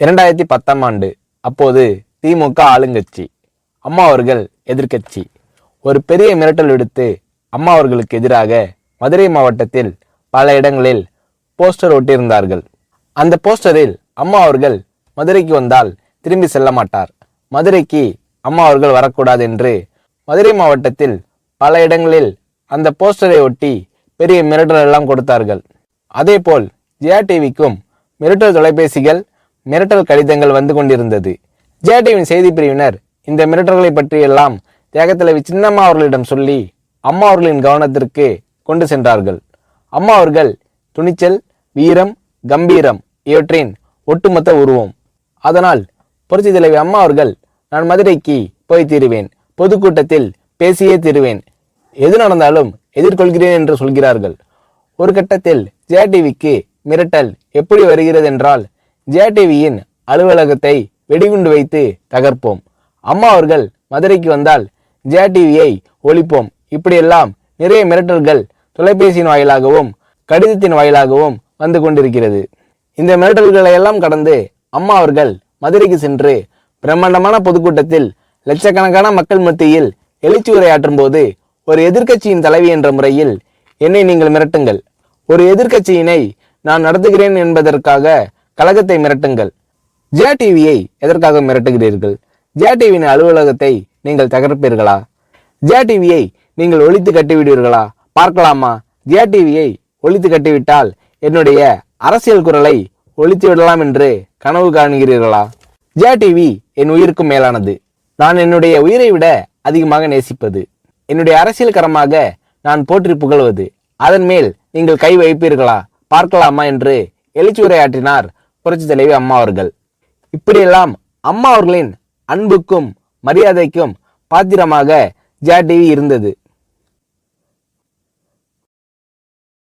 2010ஆம் ஆண்டு. அப்போது திமுக ஆளுங்கட்சி, அம்மா அவர்கள் எதிர்க்கட்சி. ஒரு பெரிய மிரட்டல் விடுத்து அம்மா அவர்களுக்கு எதிராக மதுரை மாவட்டத்தில் பல இடங்களில் போஸ்டர் ஒட்டியிருந்தார்கள். அந்த போஸ்டரில் அம்மா அவர்கள் மதுரைக்கு வந்தால் திரும்பி செல்ல மாட்டார், மதுரைக்கு அம்மா அவர்கள் வரக்கூடாது என்று மதுரை மாவட்டத்தில் பல இடங்களில் அந்த போஸ்டரை ஒட்டி பெரிய மிரட்டல் எல்லாம் கொடுத்தார்கள். அதேபோல் ஜெயா டிவிக்கும் மிரட்டல் தொலைபேசிகள், மிரட்டல் கடிதங்கள் வந்து கொண்டிருந்தது. ஜெயா டிவியின் செய்தி பிரிவினர் இந்த மிரட்டல்களை பற்றியெல்லாம் தியாகத்தலைவி சின்னம்மா அவர்களிடம் சொல்லி அம்மா அவர்களின் கவனத்திற்கு கொண்டு சென்றார்கள். அம்மா அவர்கள் துணிச்சல், வீரம், கம்பீரம் இவற்றின் ஒட்டுமொத்த உருவம். அதனால் புரட்சி தலைவி அம்மா அவர்கள், நான் மதுரைக்கு போய் தீருவேன், பொதுக்கூட்டத்தில் பேசியே தீருவேன், எது நடந்தாலும் எதிர்கொள்கிறேன் என்று சொல்கிறார்கள். ஒரு கட்டத்தில் ஜெயா டிவிக்கு மிரட்டல் எப்படி வருகிறது என்றால், ஜெயா டிவியின் அலுவலகத்தை வெடிகுண்டு வைத்து தகர்ப்போம், அம்மா அவர்கள் மதுரைக்கு வந்தால் ஜெயா டிவியை ஒழிப்போம், இப்படியெல்லாம் நிறைய மிரட்டல்கள் தொலைபேசியின் வாயிலாகவும் கடிதத்தின் வாயிலாகவும் வந்து கொண்டிருக்கிறது. இந்த மிரட்டல்களை எல்லாம் கடந்து அம்மா அவர்கள் மதுரைக்கு சென்று பிரம்மாண்டமான பொதுக்கூட்டத்தில் லட்சக்கணக்கான மக்கள் மத்தியில் எழுச்சி உரையாற்றும் போது, ஒரு எதிர்க்கட்சியின் தலைவி என்ற முறையில் என்னை நீங்கள் மிரட்டுங்கள், ஒரு எதிர்க்கட்சியினை நான் நடத்துகிறேன் என்பதற்காக கழகத்தை மிரட்டுங்கள், ஜெயா டிவியை எதற்காக மிரட்டுகிறீர்கள், ஜெயா டிவியின் அலுவலகத்தை நீங்கள் தகர்ப்பீர்களா, ஜெயா டிவியை நீங்கள் ஒழித்து கட்டிவிடுவீர்களா, பார்க்கலாமா, ஜெயா டிவியை ஒழித்து கட்டிவிட்டால் என்னுடைய அரசியல் குரலை ஒழித்து விடலாம் என்று கனவு காணுகிறீர்களா? ஜெயா டிவி என் உயிருக்கும் மேலானது, நான் என்னுடைய உயிரை விட அதிகமாக நேசிப்பது, என்னுடைய அரசியல் கரமாக நான் போற்றி புகழ்வது, அதன் மேல் நீங்கள் கை வைப்பீர்களா, பார்க்கலாமா என்று எழுச்சி உரையாற்றினார் புரட்சி தலைவி அம்மா அவர்கள். இப்படியெல்லாம் அம்மா அவர்களின் அன்புக்கும் மரியாதைக்கும் பாத்திரமாக ஜெயா டிவி இருந்தது.